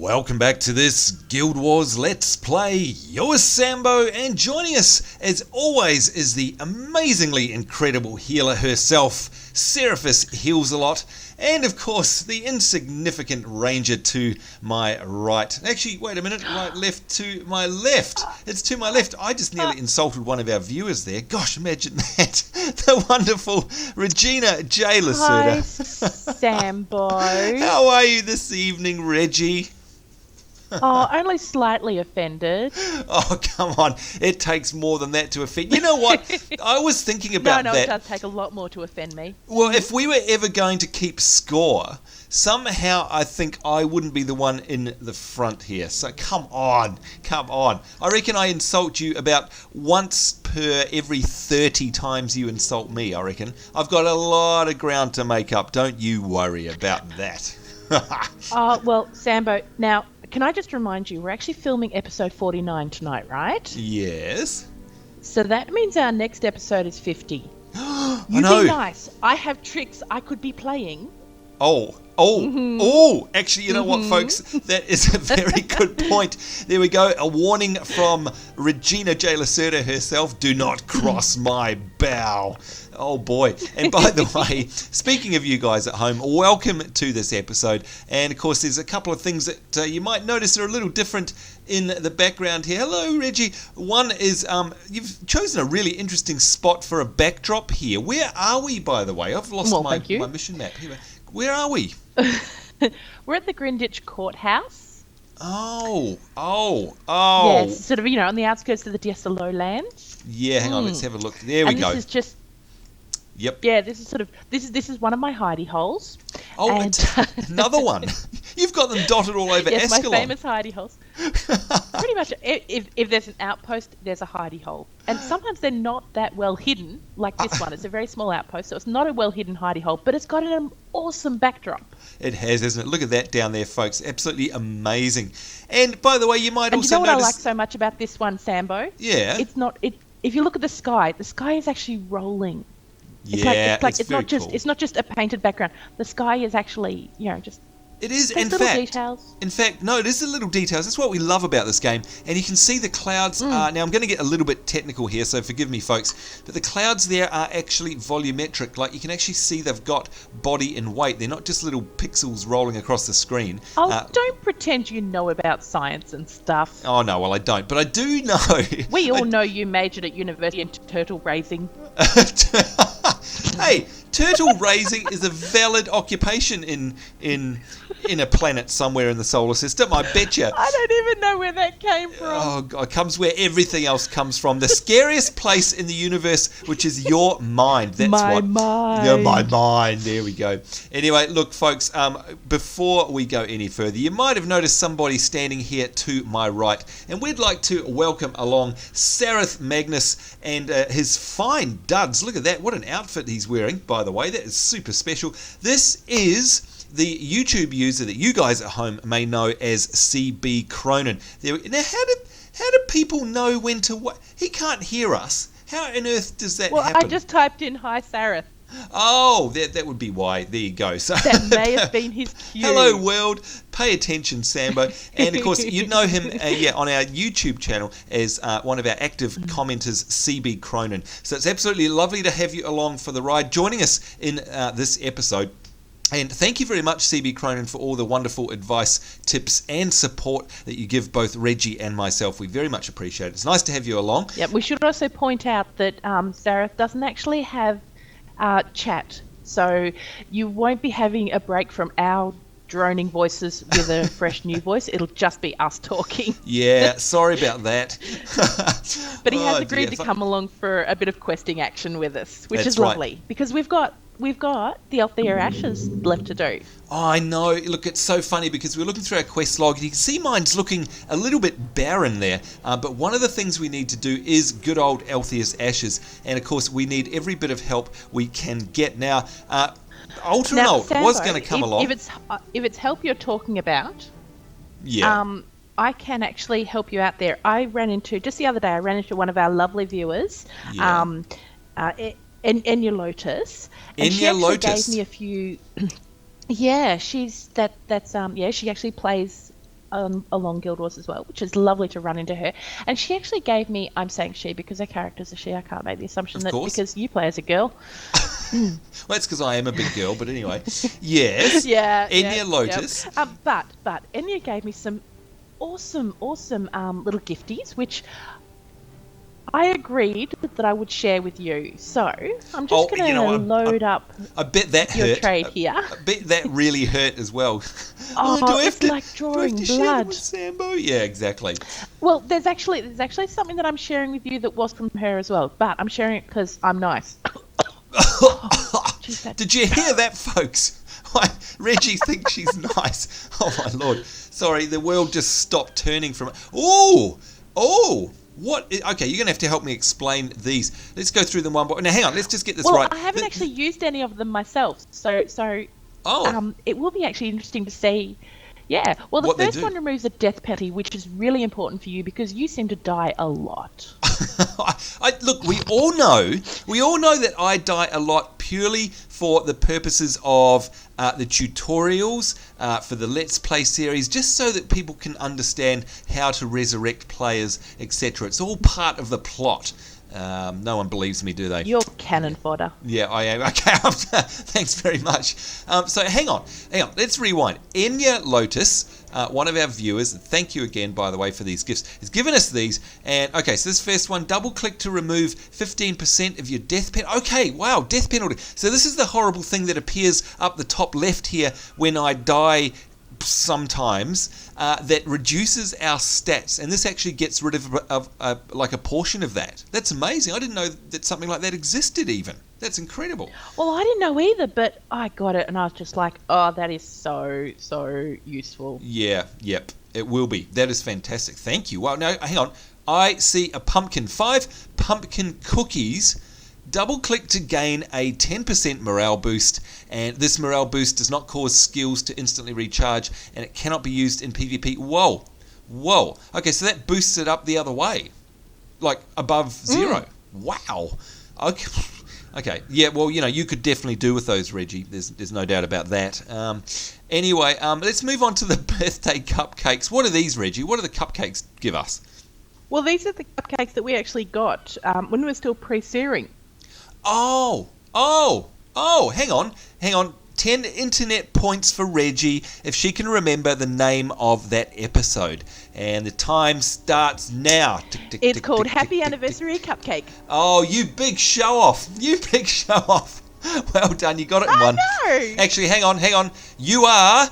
Welcome back to this Guild Wars Let's Play. You're Sambo, and joining us, as always, is the amazingly incredible healer herself, Sareth Heals a Lot, and of course, the insignificant ranger to my right. Actually, wait a minute, right, left, to my left. It's to my left. I just nearly insulted one of our viewers there. Gosh, imagine that. The wonderful Regina J. Lacerda. Hi, Sambo. How are you this evening, Reggie? Oh, only slightly offended. Oh, come on. It takes more than that to offend. You know what? I was thinking about that. No, it does take a lot more to offend me. Well, if we were ever going to keep score, somehow I think I wouldn't be the one in the front here. So come on. I reckon I insult you about once per every 30 times you insult me, I reckon. I've got a lot of ground to make up. Don't you worry about that. Well, Sambo, now, can I just remind you, we're actually filming episode 49 tonight, right? Yes. So that means our next episode is 50. You be nice. I have tricks I could be playing. Actually, you know what, folks? That is a very good point. There we go. A warning from Regina J. Lacerda herself. Do not cross my bow. Oh, boy. And by the way, speaking of you guys at home, welcome to this episode. And, of course, there's a couple of things that you might notice are a little different in the background here. Hello, Reggie. One is you've chosen a really interesting spot for a backdrop here. Where are we, by the way? I've lost my mission map. Here. Where are we? We're at the Grinditch Courthouse. Oh. Yes, sort of, on the outskirts of the Diessa Lowlands. Yeah, hang on, let's have a look. There we go. This is just... Yep. Yeah, this is one of my hidey holes. Oh, and another one. You've got them dotted all over yes, Ascalon. My famous hidey holes. Pretty much, if there's an outpost, there's a hidey hole. And sometimes they're not that well hidden, like this one. It's a very small outpost, so it's not a well hidden hidey hole, but it's got an awesome backdrop. It has, isn't it? Look at that down there, folks. Absolutely amazing. And by the way, you might also you know what notice... I like so much about this one, Sambo? Yeah. If you look at the sky is actually rolling. It's not just a painted background. The sky is actually, just... It is, details. In fact, no, it is the little details. That's what we love about this game. And you can see the clouds. Now, I'm going to get a little bit technical here, so forgive me, folks. But the clouds there are actually volumetric. Like, you can actually see they've got body and weight. They're not just little pixels rolling across the screen. Oh, don't pretend you know about science and stuff. Oh, no, well, I don't. But I do know. We all know you majored at university in turtle raising. Hey, turtle raising is a valid occupation in a planet somewhere in the solar system, I bet you. I don't even know where that came from. Oh, God, it comes where everything else comes from. The scariest place in the universe, which is your mind. That's my mind. Yeah, my mind. There we go. Anyway, look, folks, before we go any further, you might have noticed somebody standing here to my right, and we'd like to welcome along Sareth Magnus and his fine duds. Look at that. What an outfit he's wearing, by the way. That is super special. This is the YouTube user that you guys at home may know as CBCronin. Now, how do people know when to what? He can't hear us. How on earth does that happen? Well, I just typed in "Hi, Sareth." Oh, that would be why. There you go. So that may have been his cue. Hello, world. Pay attention, Sambo. And, of course, you know him on our YouTube channel as one of our active commenters, CBCronin. So it's absolutely lovely to have you along for the ride, joining us in this episode. And thank you very much, CBCronin, for all the wonderful advice, tips, and support that you give both Reggie and myself. We very much appreciate it. It's nice to have you along. Yeah, we should also point out that Sareth doesn't actually have chat, so you won't be having a break from our droning voices with a fresh new voice. It'll just be us talking. Yeah, sorry about that. But he has agreed to come along for a bit of questing action with us, which is lovely, because we've got the Althea ashes left to do. Oh, I know. Look, it's so funny because we're looking through our quest log and you can see mine's looking a little bit barren there. But one of the things we need to do is good old Althea's ashes. And, of course, we need every bit of help we can get. Now, Ultranult was going to come along. If it's help you're talking about, yeah. I can actually help you out there. Just the other day, I ran into one of our lovely viewers, Enya Lotus, and she actually gave me a few. Yeah, she actually plays along Guild Wars as well, which is lovely to run into her. And she actually gave me, I'm saying she because her character's a she, I can't make the assumption that because you play as a girl. Well, that's because I am a big girl, but anyway. Yes. Enya Lotus. Yep. But Enya gave me some awesome little gifties, which I agreed that I would share with you. So I'm just going to load up. I bet that your hurt. trade here. I bet that really hurt as well. It's like drawing blood. Share them with Sambo? Yeah, exactly. Well, there's actually something that I'm sharing with you that was from her as well, but I'm sharing it because I'm nice. Did you hear that, folks? Reggie thinks she's nice. Oh my lord! Sorry, the world just stopped turning from. Oh. What? Okay, you're going to have to help me explain these. Let's go through them one by one. Now, hang on. Let's just get this right. I haven't actually used any of them myself, so it will be actually interesting to see. Yeah. Well, the first one removes a death penalty, which is really important for you because you seem to die a lot. Look, we all know that I die a lot purely for the purposes of the tutorials, for the Let's Play series, just so that people can understand how to resurrect players, etc. It's all part of the plot. No one believes me, do they? You're cannon fodder. Yeah, I am. Okay, thanks very much. So hang on. Let's rewind. Enya Lotus, one of our viewers, thank you again, by the way, for these gifts, has given us these. And okay, so this first one, double click to remove 15% of your death penalty. Okay, wow, death penalty. So this is the horrible thing that appears up the top left here when I die sometimes, that reduces our stats, and this actually gets rid of like a portion of that. That's amazing. I didn't know that something like that existed even. That's incredible. Well, I didn't know either, but I got it and I was just like, oh, that is so useful. Yeah, yep, it will be. That is fantastic. Thank you. Well, now hang on, I see a pumpkin. 5 pumpkin cookies. Double click to gain a 10% morale boost, and this morale boost does not cause skills to instantly recharge, and it cannot be used in PvP. Whoa. Okay, so that boosts it up the other way, like above 0. Wow. Okay. Yeah. Well, you could definitely do with those, Reggie. There's no doubt about that. Anyway, let's move on to the birthday cupcakes. What are these, Reggie? What do the cupcakes give us? Well, these are the cupcakes that we actually got when we were still pre-searing. Oh, hang on. 10 internet points for Reggie if she can remember the name of that episode. And the time starts now. It's called Happy Anniversary Cupcake. Oh, you big show off. Well done, you got it in one. No. Actually, hang on. You are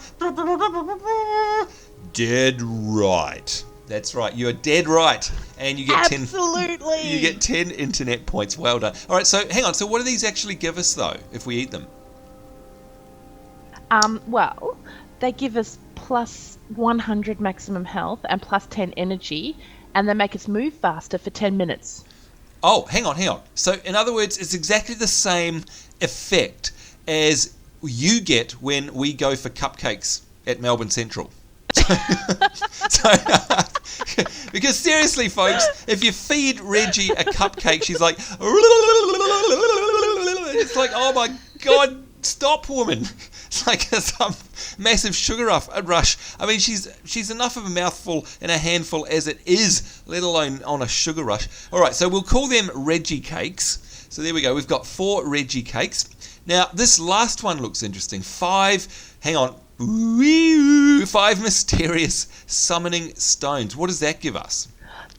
dead right. That's right. You're dead right. And you get 10. Absolutely. You get 10 internet points. Well done. All right, so hang on. So what do these actually give us, though, if we eat them? Well, they give us plus 100 maximum health and plus 10 energy, and they make us move faster for 10 minutes. Oh, hang on. So, in other words, it's exactly the same effect as you get when we go for cupcakes at Melbourne Central. Because seriously, folks, if you feed Reggie a cupcake, she's like, it's like, oh my god, stop, woman! It's like some massive sugar rush. I mean, she's enough of a mouthful and a handful as it is, let alone on a sugar rush. All right, so we'll call them Reggie cakes. So there we go. We've got 4 Reggie cakes. Now this last one looks interesting. 5. Hang on. 5 mysterious summoning stones. What does that give us?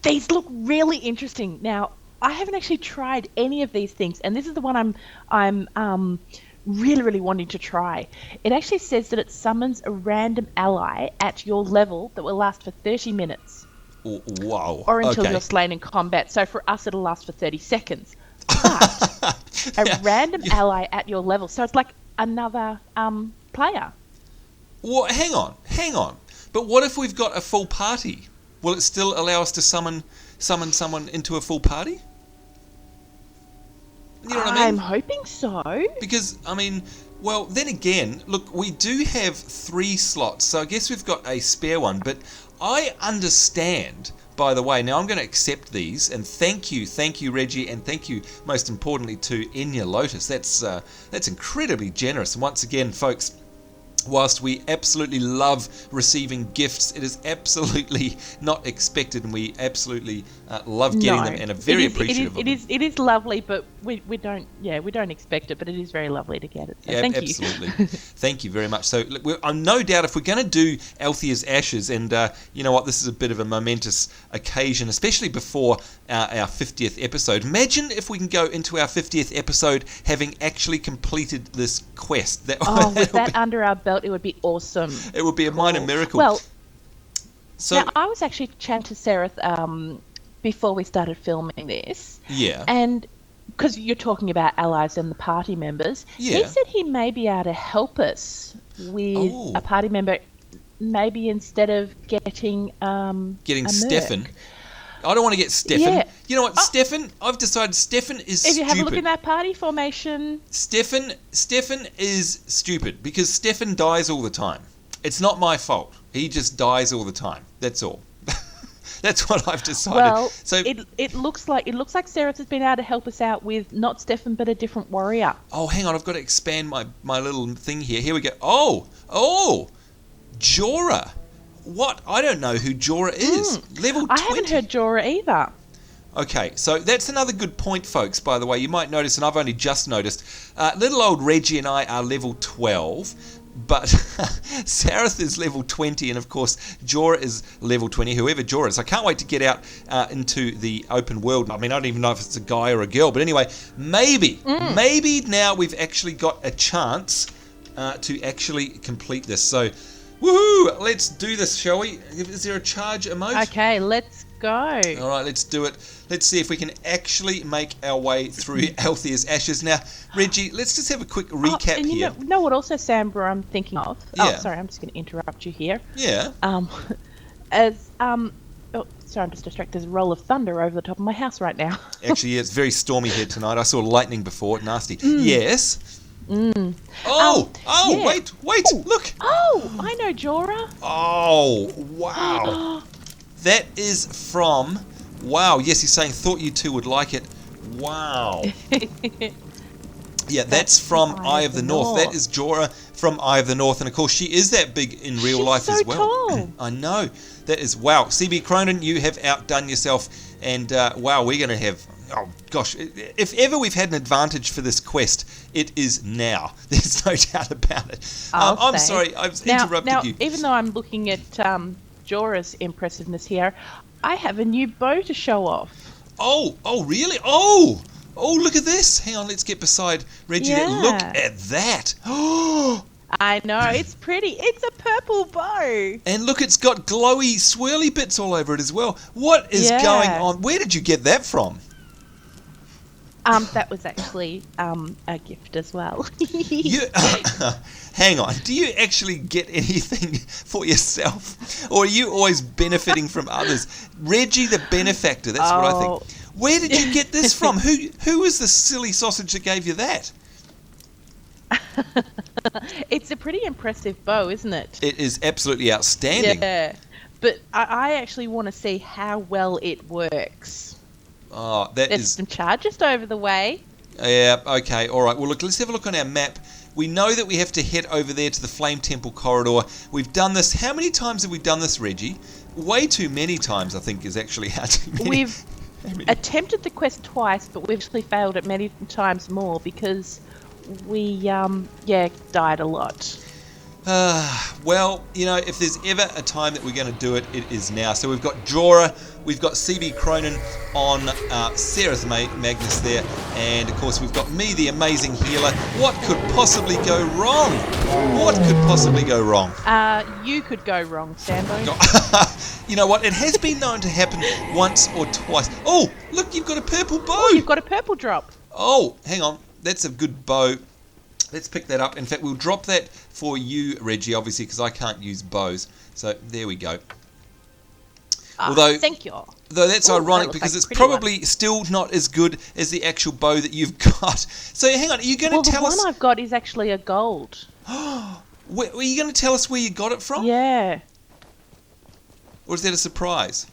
These look really interesting. Now, I haven't actually tried any of these things, and this is the one I'm really wanting to try. It actually says that it summons a random ally at your level that will last for 30 minutes. Wow. Or until you're slain in combat. So for us, it'll last for 30 seconds. But a random ally at your level. So it's like another player. Well, hang on. But what if we've got a full party? Will it still allow us to summon someone into a full party? You know what I mean? I'm hoping so. Because, I mean, well, then again, look, we do have 3 slots, so I guess we've got a spare one. But I understand, by the way, now I'm going to accept these, and thank you, Reggie, and thank you, most importantly, to Enya Lotus. That's incredibly generous. And once again, folks, Whilst we absolutely love receiving gifts, it is absolutely not expected, and we absolutely love getting them and are very appreciative of them. It is lovely, but we don't expect it, but it is very lovely to get it. So yeah, thank absolutely. you. Thank you very much. So I'm no doubt if we're going to do Althea's Ashes, and you know what, this is a bit of a momentous occasion, especially before our 50th episode. Imagine if we can go into our 50th episode having actually completed this quest. With that under our belt, it would be awesome. It would be a minor miracle. Well, so now I was actually chatting to Sareth before we started filming this. Yeah. And because you're talking about allies and the party members, yeah. he said he may be able to help us with a party member, maybe instead of getting Stefan. I don't want to get Stefan. Yeah. You know what, Stefan? I've decided Stefan is stupid. If you have a look in that party formation... Stefan is stupid because Stefan dies all the time. It's not my fault. He just dies all the time. That's all. That's what I've decided. Well, so it looks like Sareth has been able to help us out with not Stefan but a different warrior. Oh, hang on. I've got to expand my little thing here. Here we go. Oh, Jorah. What? I don't know who Jorah is. Level 20. I haven't heard Jorah either. Okay, so that's another good point, folks, by the way. You might notice, and I've only just noticed, little old Reggie and I are level 12, but Sareth is level 20, and of course, Jorah is level 20, whoever Jorah is. I can't wait to get out into the open world. I mean, I don't even know if it's a guy or a girl, but anyway, maybe now we've actually got a chance to actually complete this. So, woohoo! Let's do this, shall we? Is there a charge emote? Okay, let's go. All right, let's do it. Let's see if we can actually make our way through Althea's Ashes. Now, Reggie, let's just have a quick recap and here. You know what also, Sambra, I'm thinking of? Yeah. Oh, sorry, I'm just going to interrupt you here. Yeah. Sorry, I'm just distracted. There's a roll of thunder over the top of my house right now. Actually, yeah, it's very stormy here tonight. I saw lightning before. Nasty. Yes. Oh, yeah. wait, look. Oh, I know Jorah. Oh, wow. That is from... Wow, yes, he's saying, thought you two would like it. Wow. Yeah, that's from Eye of the North. That is Jorah from Eye of the North. And, of course, she is that big in real life as well. Tall. I know. That is... Wow. CBCronin, you have outdone yourself. And, wow, we're going to have... Oh, gosh. If ever we've had an advantage for this quest, it is now. There's no doubt about it. I'm sorry. I've interrupted you. Even though I'm looking at Jorah's impressiveness here, I have a new bow to show off. Oh, really? Oh, look at this. Hang on, let's get beside Reggie. Yeah. Look at that. Oh, I know, it's pretty. It's a purple bow. and look, it's got glowy, swirly bits all over it as well. What is going on? Where did you get that from? That was actually a gift as well. Hang on. Do you actually get anything for yourself? Or are you always benefiting from others? Reggie the benefactor, that's what I think. Where did you get this from? Who was the silly sausage that gave you that? It's a pretty impressive bow, isn't it? It is absolutely outstanding. Yeah. But I actually want to see how well it works. Oh, There's some Charr just over the way. Yeah, okay, all right. Well, look, let's have a look on our map. We know that we have to head over there to the Flame Temple corridor. We've done this. How many times have we done this, Reggie? Way too many times, I think, is actually how too many. We've attempted the quest twice, but we've actually failed it many times more because we, died a lot. Well, you know, if there's ever a time that we're going to do it, it is now. So we've got Jorah, we've got CBCronin on Sareth Magnus there, and of course we've got me, the amazing healer. What could possibly go wrong? What could possibly go wrong? You could go wrong, Sambonz. You know what? It has been known to happen once or twice. Oh, look, you've got a purple bow. Oh, you've got a purple drop. Oh, hang on. That's a good bow. Let's pick that up. In fact, we'll drop that for you, Reggie, obviously, because I can't use bows. So there we go. Thank you. Though that's ironic because it's probably still not as good as the actual bow that you've got. So hang on, are you going to tell us? The one I've got is actually a gold. Are you going to tell us where you got it from? Yeah. Or is that a surprise?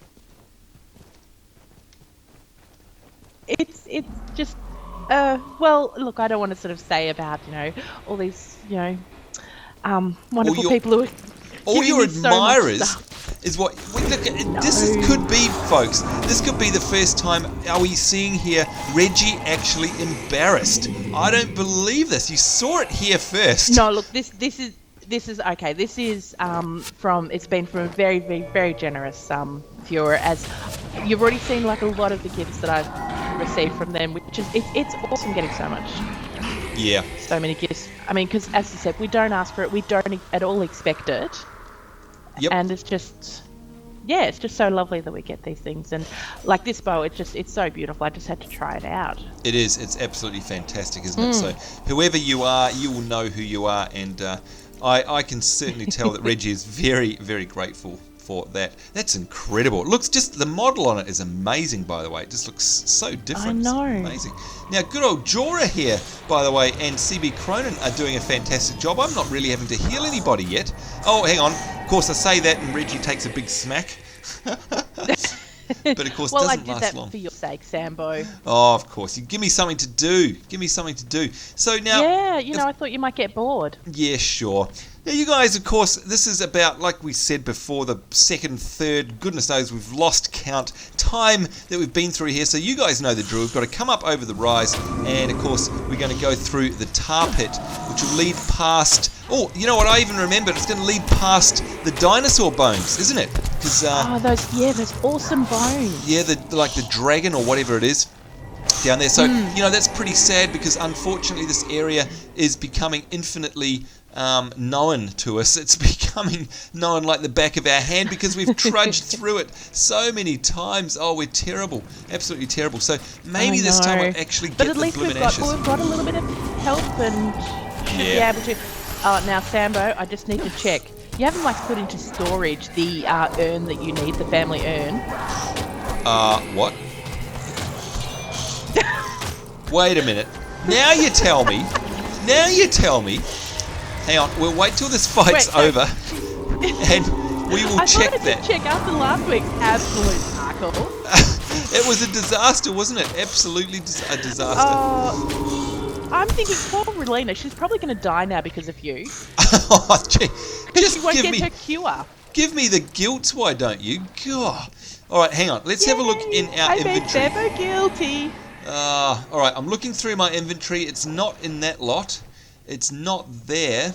It's just. Well, look, I don't want to sort of say about, all these, wonderful people who are all your giving me so much admirers stuff. is what we look at. This could be, folks. This could be the first time are we seeing here Reggie actually embarrassed. I don't believe this. You saw it here first. No, look, this is okay. This is it's been from a very, very, very generous viewer. As you've already seen, like a lot of the gifts that I've received from them, which is it's awesome getting so much. Yeah. So many gifts. I mean, because as you said, we don't ask for it. We don't at all expect it. Yep. And it's just so lovely that we get these things. And like this bow, it's so beautiful. I just had to try it out. It is. It's absolutely fantastic, isn't it? So whoever you are, you will know who you are, and I can certainly tell that Reggie is very, very grateful for that. That's incredible. It looks the model on it is amazing, by the way. It just looks so different. I know. It's amazing. Now, good old Jorah here, by the way, and CBCronin are doing a fantastic job. I'm not really having to heal anybody yet. Oh, hang on. Of course, I say that and Reggie takes a big smack. But of course, well, doesn't I did last that long. for your sake, Sambo. Oh, of course. You give me something to do. So now... Yeah, I thought you might get bored. Yeah, sure. Now, you guys, of course, this is about, like we said before, the second, third, goodness knows, we've lost count, time that we've been through here. So you guys know the drill. We've got to come up over the rise, and, of course, we're going to go through the tar pit, which will lead past... Oh, you know what? I even remembered. It's going to lead past the dinosaur bones, isn't it? Because those awesome bones. Yeah, the dragon or whatever it is down there. So, that's pretty sad because, unfortunately, this area is becoming infinitely... known to us. It's becoming known like the back of our hand because we've trudged through it so many times. Oh, we're terrible, absolutely terrible. So maybe this time we'll actually get the bloomin' ashes. But we've got a little bit of help and should be able to. Oh, now Sambo, I just need to check. You haven't put into storage the urn that you need, the family urn. What? Wait a minute. Now you tell me. Hang on, we'll wait till this fight's over, and we will check that. Check after last week's absolute tackle. It was a disaster, wasn't it? Absolutely a disaster. I'm thinking, poor Alina, she's probably going to die now because of you. Oh, gee. Just she won't get her cure. Give me the guilt, why don't you? God. All right, hang on. Let's have a look in our inventory. I'm never guilty. All right, I'm looking through my inventory. It's not in that lot. It's not there.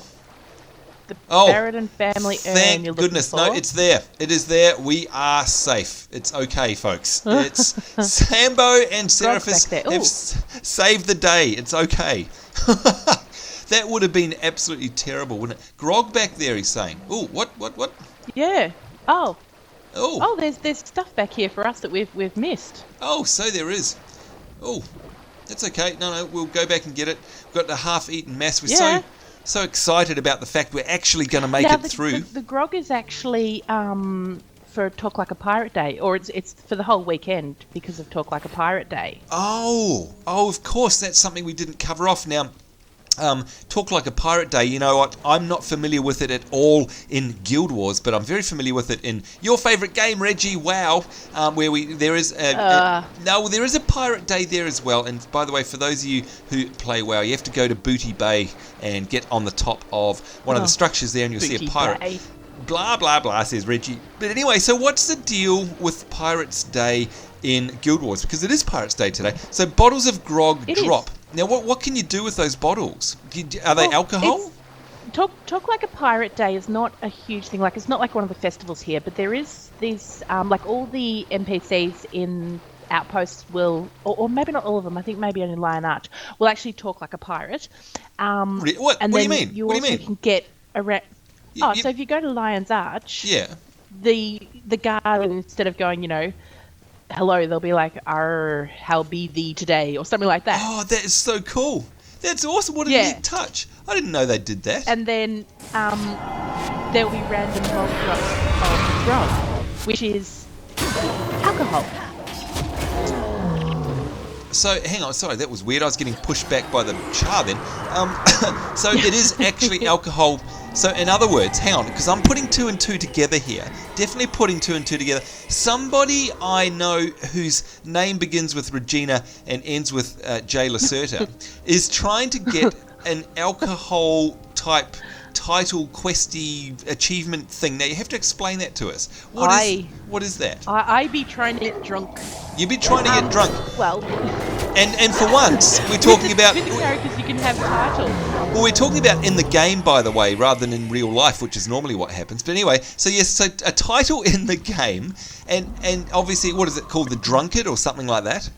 The Barrett family urn. Thank goodness. No, it's there. It is there. We are safe. It's okay, folks. It's Sambo and Sareth have saved the day. It's okay. That would have been absolutely terrible, wouldn't it? Grog back there, he's saying. Oh, what? Yeah. Oh. Oh. There's stuff back here for us that we've missed. Oh, so there is. Oh. That's okay. No, we'll go back and get it. We've got the half-eaten mass. We're so excited about the fact we're actually going to make it through. The grog is actually for Talk Like a Pirate Day, or it's for the whole weekend because of Talk Like a Pirate Day. Oh, of course. That's something we didn't cover off. Now, Talk Like a Pirate Day, you know what, I'm not familiar with it at all in Guild Wars, but I'm very familiar with it in your favourite game, Reggie, WoW, where there is a Pirate Day there as well. And by the way, for those of you who play WoW, you have to go to Booty Bay and get on the top of one of the structures there and you'll see a pirate. Bay. Blah, blah, blah, says Reggie. But anyway, so what's the deal with Pirates Day in Guild Wars? Because it is Pirates Day today. So bottles of grog drop. Now, what can you do with those bottles? Are they alcohol? Talk Like a Pirate Day is not a huge thing. It's not like one of the festivals here, but there is these, all the NPCs in Outposts will, or maybe not all of them, I think maybe only Lion Arch, will actually talk like a pirate. What do you mean? You also can get around... so if you go to Lion's Arch, the guard, instead of going, hello, they'll be like, "Arr, how be thee today?" or something like that. Oh, that is so cool. That's awesome. What a neat touch. I didn't know they did that. And then there'll be random roll drops of grog, which is alcohol. So, hang on, sorry, that was weird. I was getting pushed back by the Charr then. So it is actually alcohol. So in other words, hang on, because I'm putting two and two together here. Definitely putting two and two together. Somebody I know whose name begins with Regina and ends with J. Lacerta is trying to get an alcohol type title questy achievement thing. Now you have to explain that to us. What is that? I be trying to get drunk. You be trying to get drunk. Well, and for once we're talking about with the characters you can have titles. Well, we're talking about in the game, by the way, rather than in real life, which is normally what happens. But anyway, so yes, so a title in the game, and obviously, what is it called, the drunkard or something like that?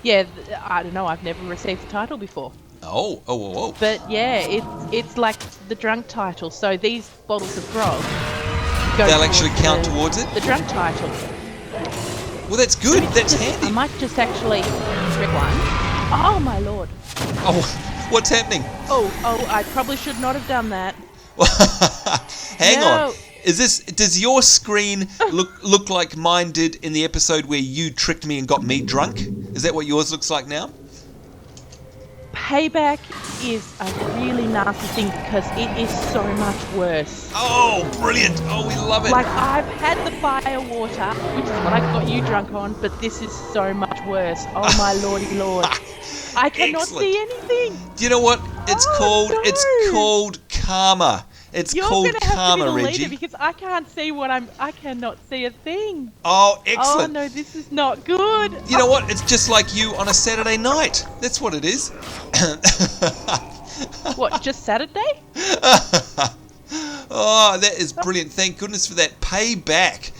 Yeah, I don't know. I've never received the title before. Oh. But yeah, it's like the drunk title. So these bottles of grog they'll actually count towards it? The drunk title. Well, that's good. That's handy. I might just actually drink one. Oh, my lord. Oh, what's happening? Oh, I probably should not have done that. Hang on. Does your screen look like mine did in the episode where you tricked me and got me drunk? Is that what yours looks like now? Payback is a really nasty thing because it is so much worse. Oh, brilliant. Oh, we love it. Like, I've had the fire water, which is what I got you drunk on, but this is so much worse. Oh, my lordy lord. I cannot see anything. Do you know what it's called? No. It's called karma. You're called gonna have karma, to be the Reggie. leader because I can't see I cannot see a thing. Oh, excellent. Oh no, this is not good. You know what? It's just like you on a Saturday night. That's what it is. What, just Saturday? Oh, that is brilliant. Thank goodness for that. Payback.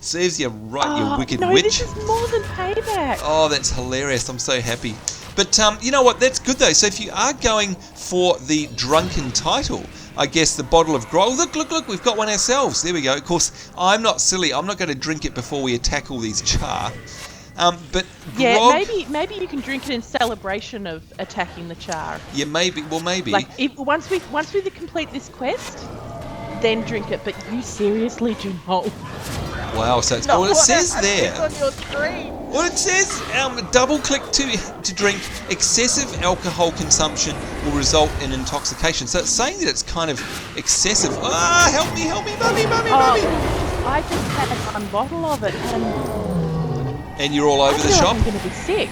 Serves you right, you wicked no, witch. This is more than payback. Oh, that's hilarious. I'm so happy. But you know what? That's good though. So if you are going for the drunken title, I guess the bottle of grog. Look! We've got one ourselves. There we go. Of course, I'm not silly. I'm not going to drink it before we attack all these Charr. But yeah, grog, maybe you can drink it in celebration of attacking the Charr. Yeah, maybe. Well, maybe. Like once we complete this quest, then drink it. But you seriously do not. Wow, so it's it says there. On your screen. Well, it says double click to drink. Excessive alcohol consumption will result in intoxication. So it's saying that it's kind of excessive. Ah, help me, mummy. I just had one bottle of it and you're all over the shop. I'm going to be sick.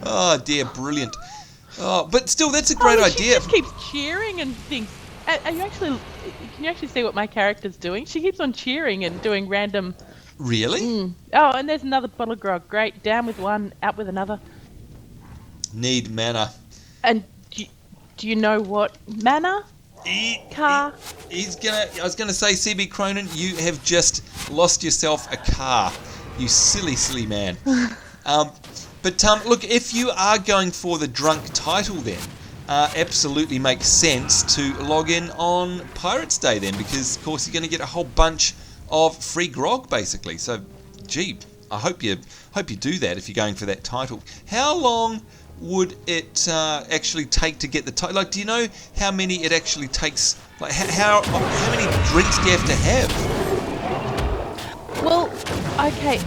Oh dear, brilliant. Oh, but still, that's a great idea. She just keeps cheering and things. Can you actually see what my character's doing? She keeps on cheering and doing random... Really? Oh, and there's another bottle of grog. Great. Down with one, out with another. Need mana. And do you know what? Mana? Car? I was gonna say, CBCronin, you have just lost yourself a car. You silly man. But look, if you are going for the drunk title then, absolutely makes sense to log in on Pirates Day then, because of course you're going to get a whole bunch of free grog basically. So, gee, I hope you do that if you're going for that title. How long would it actually take to get the title? Like, do you know how many it actually takes? Like, how many drinks do you have to have? Well, okay,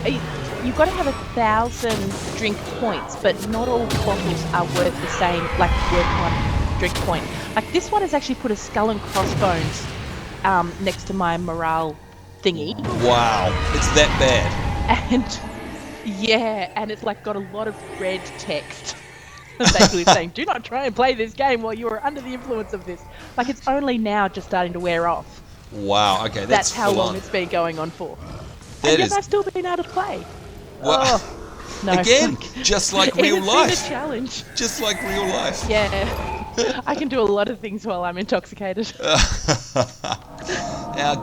you've got to have 1,000 drink points, but not all bottles are worth the same, like worth one drink point. Like this one has actually put a skull and crossbones next to my morale thingy. Wow, it's that bad. And yeah, and it's like got a lot of red text. Basically saying, do not try and play this game while you are under the influence of this. Like it's only now just starting to wear off. Wow, okay, that's how long it's been going on for. And yet I've still been able to play. Well, no, again, just like real life. It's been a challenge. Just like real life. Yeah, I can do a lot of things while I'm intoxicated. Our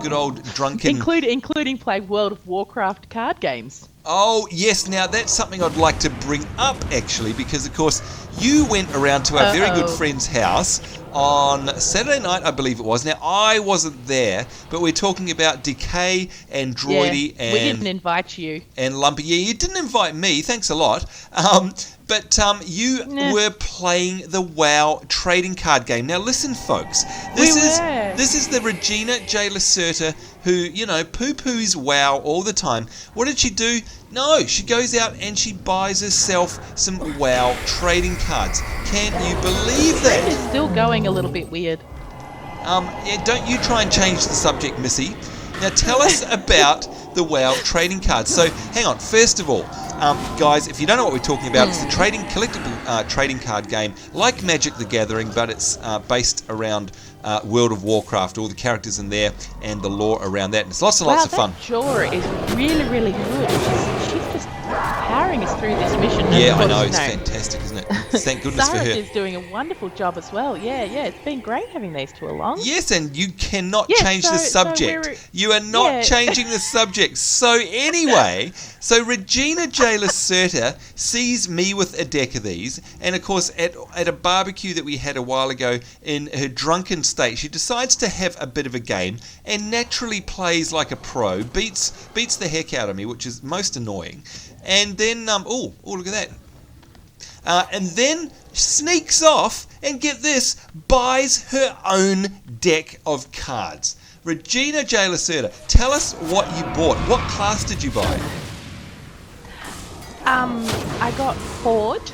good old drunken... Including play World of Warcraft card games. Oh, yes. Now, that's something I'd like to bring up, actually, because, of course, you went around to our very good friend's house on Saturday night, I believe it was. Now, I wasn't there, but we're talking about Decay and Droidy and... we didn't invite you. And Lumpy. Yeah, you didn't invite me. Thanks a lot. But you were playing the WoW trading card game. Now, listen, folks. This is the Regina J. Lacerta who, you know, poo-poos WoW all the time. What did she do? No, she goes out and she buys herself some WoW trading cards. Can you believe that? It's still going a little bit weird. Yeah, don't you try and change the subject, Missy. Now, tell us about the WoW trading cards. So, hang on. First of all, Guys, if you don't know what we're talking about, it's the collectible trading card game, like Magic the Gathering, but it's based around World of Warcraft, all the characters in there and the lore around that. And it's lots and lots of fun. Charr is really, really good. She's just powering us through this mission. Yeah, I know. It's fantastic, isn't it? Thank goodness for her. Sareth is doing a wonderful job as well. Yeah. It's been great having these two along. Yes, and you cannot change the subject. You are not changing the subject. So anyway, Regina J. Lacerta sees me with a deck of these, and of course at a barbecue that we had a while ago, in her drunken state, she decides to have a bit of a game and naturally plays like a pro, beats the heck out of me, which is most annoying. And then, look at that. And then sneaks off and, get this, buys her own deck of cards. Regina J. Lacerta, tell us what you bought. What class did you buy? I got Horde.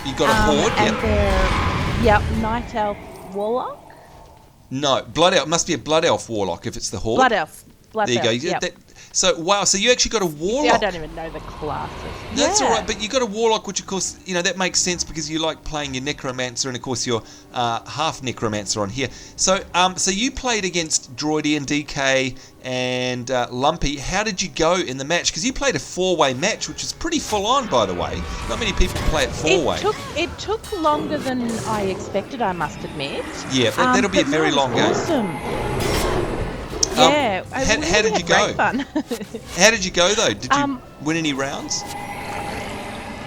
You got a Horde? And Night Elf Warlock. No, Blood Elf. It must be a Blood Elf Warlock if it's the Horde. Blood Elf. There you go. Yep. So you actually got a Warlock. See, I don't even know the classes. That's all right, but you got a Warlock, which of course, that makes sense because you like playing your Necromancer, and of course you're half Necromancer on here. So you played against Droidy and DK and Lumpy. How did you go in the match? Because you played a 4-way match, which is pretty full on, by the way. Not many people play it 4-way. It took longer than I expected, I must admit. Yeah, that'll be a very long game. Awesome. How did you go? Fun. How did you go though? Did you win any rounds?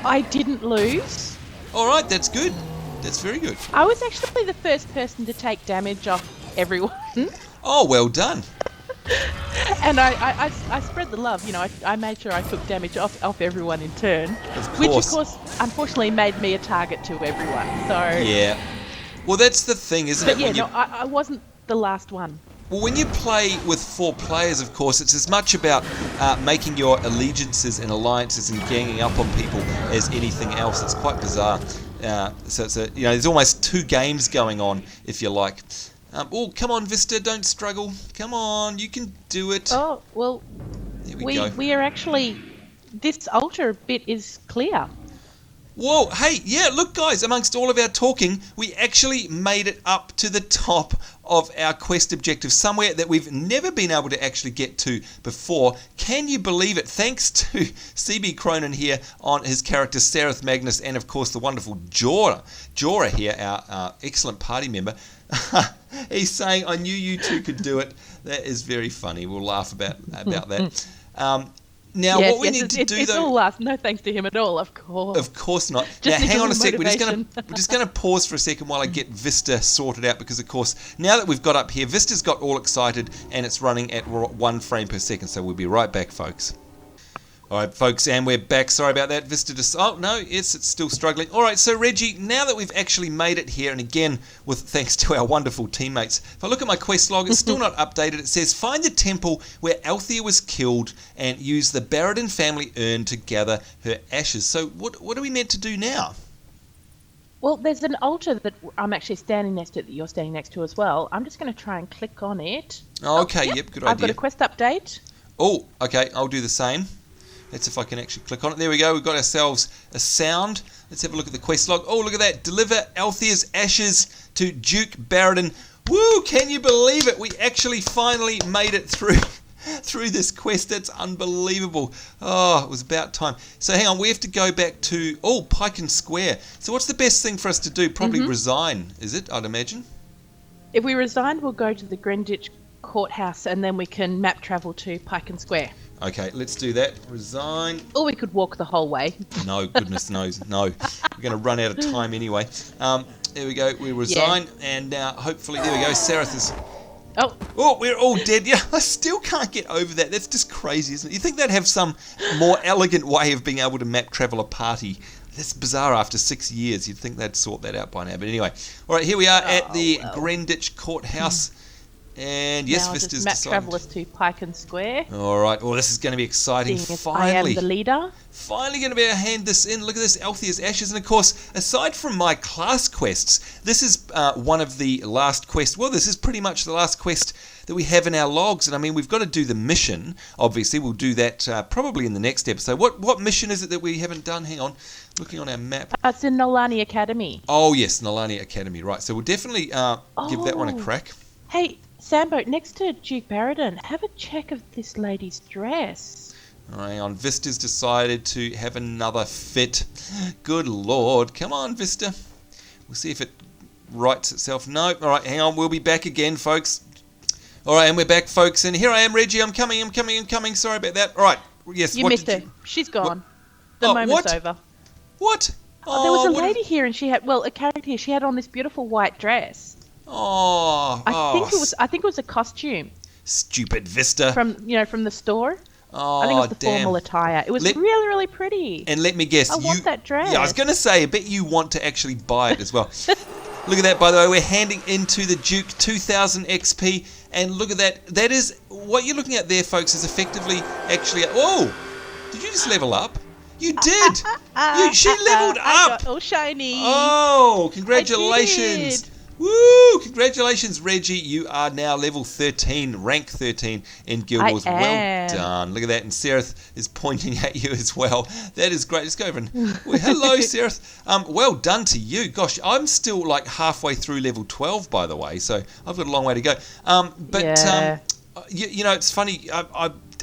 I didn't lose. All right, that's good. That's very good. I was actually the first person to take damage off everyone. Oh, well done. And I spread the love. I made sure I took damage off everyone in turn, which of course unfortunately made me a target to everyone. So yeah. Well, that's the thing, isn't it? But I wasn't the last one. Well, when you play with 4 players, of course, it's as much about making your allegiances and alliances and ganging up on people as anything else. It's quite bizarre. So it's there's almost 2 games going on, if you like. Come on, Vista, don't struggle. Come on, you can do it. Oh, well, we are actually... This ultra bit is clear. Whoa, hey, yeah, look guys, amongst all of our talking, we actually made it up to the top of our quest objective, somewhere that we've never been able to actually get to before. Can you believe it? Thanks to CBCronin here on his character Sareth Magnus, and of course the wonderful Jorah here, our excellent party member. He's saying, I knew you two could do it. That is very funny. We'll laugh about that. Now, what we need to do, it's though... all us. No thanks to him at all, of course. Of course not. Now, hang on a sec. We're just going to pause for a second while I get Vista sorted out, because, of course, now that we've got up here, Vista's got all excited, and it's running at 1 frame per second, so we'll be right back, folks. All right, folks, and we're back. Sorry about that. Vista just... Oh, no, yes, it's still struggling. All right, so, Reggie, now that we've actually made it here, and again, with thanks to our wonderful teammates, if I look at my quest log, it's still not updated. It says, find the temple where Althea was killed and use the Barradin family urn to gather her ashes. So what are we meant to do now? Well, there's an altar that I'm actually standing next to, that you're standing next to as well. I'm just going to try and click on it. Oh, okay, yep, good idea. I've got a quest update. Oh, okay, I'll do the same. Let's see if I can actually click on it. There we go. We've got ourselves a sound. Let's have a look at the quest log. Oh, look at that. Deliver Althea's ashes to Duke Barradin. Woo! Can you believe it? We actually finally made it through this quest. That's unbelievable. Oh, it was about time. So hang on. We have to go back to, Pike and Square. So what's the best thing for us to do? Probably resign, is it? I'd imagine. If we resign, we'll go to the Greenwich Courthouse, and then we can map travel to Pike and Square. Okay, let's do that. Resign. Or we could walk the whole way. No, goodness knows. No. We're going to run out of time anyway. There we go. We resign. Yeah. And now, hopefully, there we go. Sareth is... Oh, we're all dead. Yeah, I still can't get over that. That's just crazy, isn't it? You think they'd have some more elegant way of being able to map travel a party? That's bizarre after 6 years. You'd think they'd sort that out by now. But anyway. All right, here we are at the Greenwich Courthouse. And yes, now Vista's map decided. Travel us to Pike and Square. All right. Well, this is going to be exciting. Finally, I am the leader. Finally going to be able to hand this in. Look at this, Althea's ashes. And of course, aside from my class quests, this is one of the last quests. Well, this is pretty much the last quest that we have in our logs. And I mean, we've got to do the mission. Obviously, we'll do that probably in the next episode. What mission is it that we haven't done? Hang on, looking on our map. It's in Nolani Academy. Oh yes, Nolani Academy. Right. So we'll definitely give that one a crack. Hey, Sambo, next to Duke Baradon, have a check of this lady's dress. Hang on, Vista's decided to have another fit. Good Lord. Come on, Vista. We'll see if it rights itself. No. All right, hang on. We'll be back again, folks. All right, and we're back, folks. And here I am, Reggie. I'm coming. Sorry about that. All right. Yes. You missed her. She's gone. The moment's over. What? Oh, there was a lady here, and she had, a character here. She had on this beautiful white dress. I think it was a costume. Stupid Vista. From the store. Oh, I think it was the formal attire. It was really, really pretty. And let me guess, I want that dress. Yeah, I was going to say, I bet you want to actually buy it as well. Look at that, by the way. We're handing into the Duke 2000 XP, and look at that. That is what you're looking at there, folks. Is effectively actually. Oh, did you just level up? You did. She leveled up. I got all shiny. Oh, congratulations. Woo! Congratulations, Reggie. You are now level 13, rank 13 in Guild Wars. Well done. Look at that. And Sareth is pointing at you as well. That is great. Let's go over and... hello, Sareth. Well done to you. Gosh, I'm still like halfway through level 12, by the way. So I've got a long way to go. It's funny.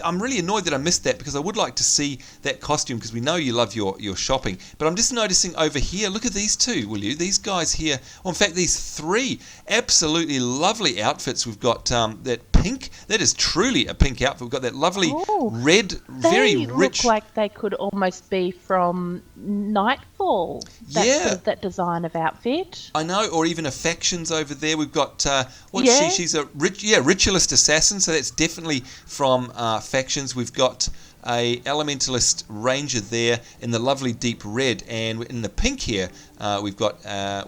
I'm really annoyed that I missed that because I would like to see that costume because we know you love your shopping. But I'm just noticing over here, look at these two, will you? These guys here, in fact, these three absolutely lovely outfits. We've got that pink, that is truly a pink outfit. We've got that lovely red, very rich. They look like they could almost be from Nightfall, that design of outfit. I know, or even a factions over there. We've got, she? She's a ritualist assassin, so that's definitely from factions. We've got a elementalist ranger there in the lovely deep red, and in the pink here we've got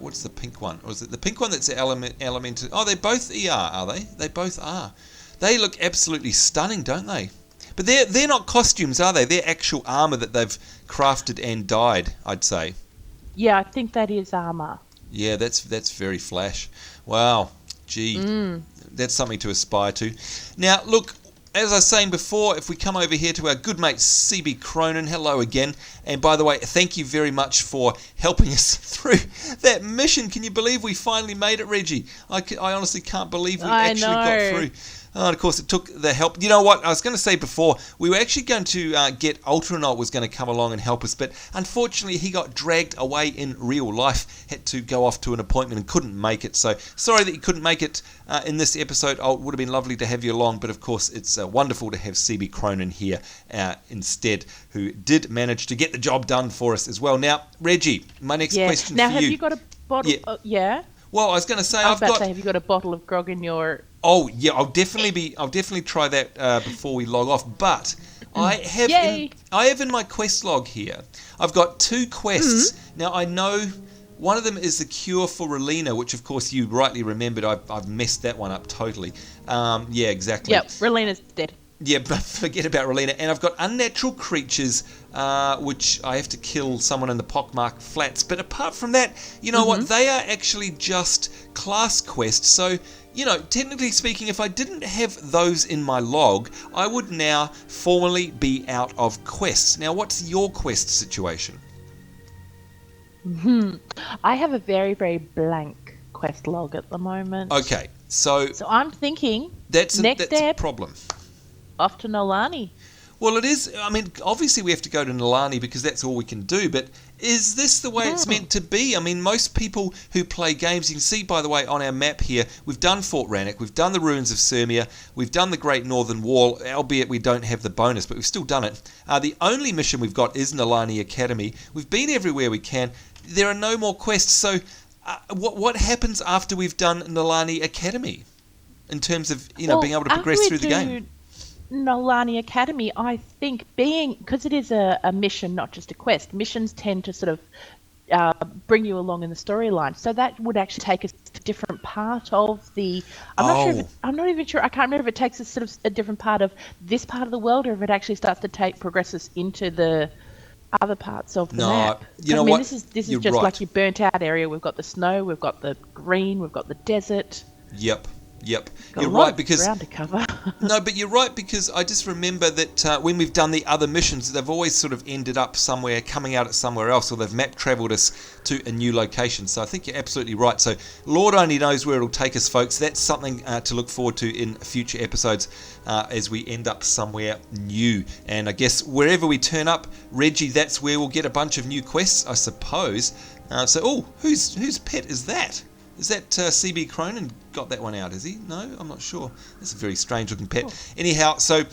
what's the pink one, or is it the pink one that's elemental? Oh, they both are they? They both are. They look absolutely stunning, don't they? But they're not costumes, are they? They're actual armor that they've crafted and dyed, I'd say. Yeah, I think that is armor. Yeah, that's very flash. Wow, gee, that's something to aspire to. Now look, as I was saying before, if we come over here to our good mate CBCronin, hello again. And by the way, thank you very much for helping us through that mission. Can you believe we finally made it, Reggie? I honestly can't believe we actually got through. Oh, and of course, it took the help. You know what? I was going to say before, we were actually going to get Ultranaut was going to come along and help us, but unfortunately, he got dragged away in real life, had to go off to an appointment and couldn't make it. So sorry that you couldn't make it in this episode. Oh, it would have been lovely to have you along, but of course, it's wonderful to have CBCronin here instead, who did manage to get the job done for us as well. Now, Reggie, my next question for you. Now, have you got a bottle? Yeah. Well, I was going to say, have you got a bottle of grog in your... Oh yeah, I'll definitely try that before we log off. But I have in my quest log here, I've got 2 quests. Now I know one of them is the cure for Alina, which of course you rightly remembered. I've messed that one up totally. Yeah, exactly. Yep, Relina's dead. Yeah, but forget about Relina. And I've got unnatural creatures, which I have to kill someone in the pockmarked flats. But apart from that, you know what? They are actually just class quests. So, you know, technically speaking, if I didn't have those in my log, I would now formally be out of quests. Now, what's your quest situation? I have a very, very blank quest log at the moment. Okay, so I'm thinking that's a problem. Off to Nolani. Well, it is. I mean, obviously we have to go to Nolani because that's all we can do. But is this the way it's meant to be? I mean, most people who play games, you can see, by the way, on our map here, we've done Fort Rannoch, we've done the Ruins of Sirmia, we've done the Great Northern Wall, albeit we don't have the bonus, but we've still done it. The only mission we've got is Nolani Academy. We've been everywhere we can. There are no more quests. So what happens after we've done Nolani Academy in terms of, being able to progress through the game? Nolani Academy, I think, because it is a mission, not just a quest, missions tend to sort of bring you along in the storyline. So that would actually take us to a different part of the... I'm not even sure. I can't remember if it takes us sort of a different part of this part of the world, or if it actually starts to progress us into the other parts of the map. This is just right. Like your burnt out area. We've got the snow, we've got the green, we've got the desert. Yep. Yep. Got You're a lot right, of because ground to cover. no, but you're right, because I just remember that when we've done the other missions, they've always sort of ended up somewhere, coming out at somewhere else, or they've map travelled us to a new location. So I think you're absolutely right. So Lord only knows where it'll take us, folks. That's something to look forward to in future episodes as we end up somewhere new. And I guess wherever we turn up, Reggie, that's where we'll get a bunch of new quests, I suppose. Whose pet is that? Is that CBCronin got that one out, is he? No, I'm not sure. That's a very strange looking pet. Oh. Anyhow, so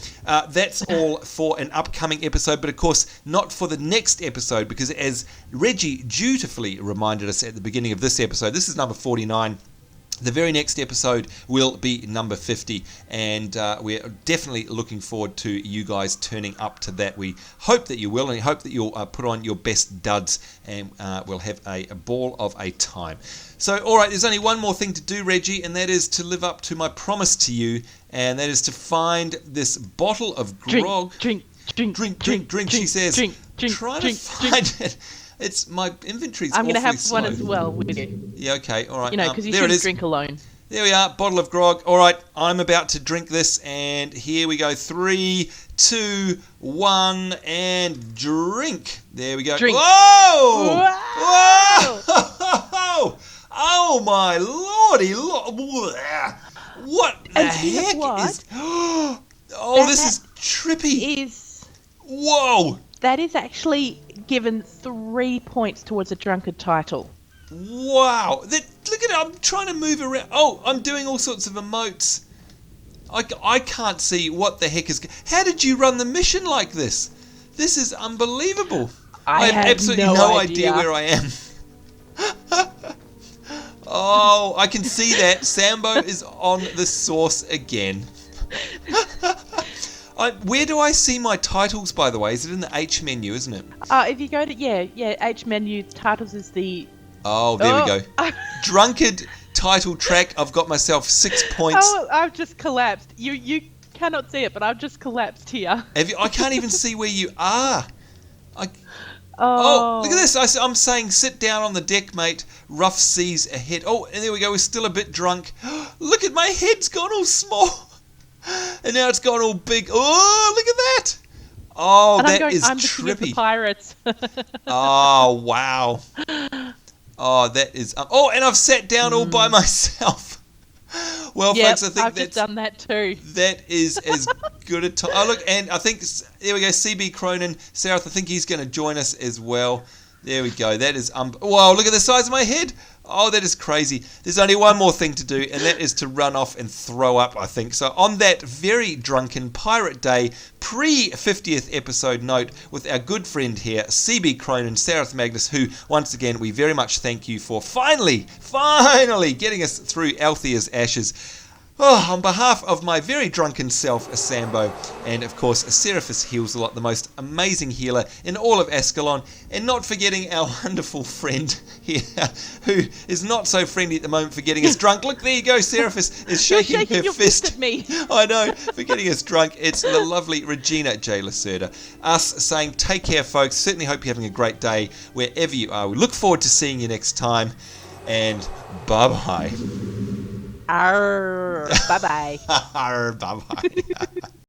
that's all for an upcoming episode, but of course not for the next episode, because as Reggie dutifully reminded us at the beginning of this episode, this is number 49. The very next episode will be number 50, and we're definitely looking forward to you guys turning up to that. We hope that you will, and we hope that you'll put on your best duds, and we'll have a ball of a time. So, all right, there's only one more thing to do, Reggie, and that is to live up to my promise to you, and that is to find this bottle of grog. Drink, she says. Trying to find it. It's my inventory's I'm going to have slow. one as well with you. Yeah, okay, all right. You know, because you shouldn't drink alone. There we are, bottle of grog. All right, I'm about to drink this, and here we go. 3, 2, 1, and drink. There we go. Drink. Whoa! Wow! Whoa! Oh my lordy! What the heck is? Oh, this is trippy. Whoa! That is actually given 3 points towards a drunkard title. Wow! Look at it! I'm trying to move around. Oh, I'm doing all sorts of emotes. I can't see what the heck is. How did you run the mission like this? This is unbelievable. I have absolutely no idea where I am. Oh, I can see that. Sambo is on the source again. Where do I see my titles, by the way? Is it in the H menu, isn't it? If you go to, H menu, titles is the... Oh, there we go. Drunkard title track. I've got myself 6 points. Oh, I've just collapsed. You cannot see it, but I've just collapsed here. I can't even see where you are. Oh, look at this. I'm saying sit down on the deck, mate. Rough seas ahead. Oh, and there we go. We're still a bit drunk. Look at my head's gone all small. And now it's gone all big. Oh, look at that. Oh, and that is trippy. The pirates. Oh, wow. Oh, that is... and I've sat down all by myself. Well, folks, I think I've just done that too. That is as good a time. Oh, look, and I think... There we go, CBCronin. Sareth, I think he's going to join us as well. There we go. That is... Wow, look at the size of my head. Oh, that is crazy. There's only one more thing to do, and that is to run off and throw up, I think. So on that very drunken Pirate Day pre-50th episode note with our good friend here, CBCronin, Sareth Magnus, who, once again, we very much thank you for finally getting us through Althea's ashes. Oh, on behalf of my very drunken self, Sambo, and of course, Seraphis Heals a Lot, the most amazing healer in all of Ascalon, and not forgetting our wonderful friend here, who is not so friendly at the moment for getting us drunk. Look, there you go, Seraphis is shaking her fist at me. I know, for getting us drunk. It's the lovely Regina J. Lacerda. Us saying, take care, folks. Certainly hope you're having a great day wherever you are. We look forward to seeing you next time, and bye-bye. Bye-bye. Bye-bye.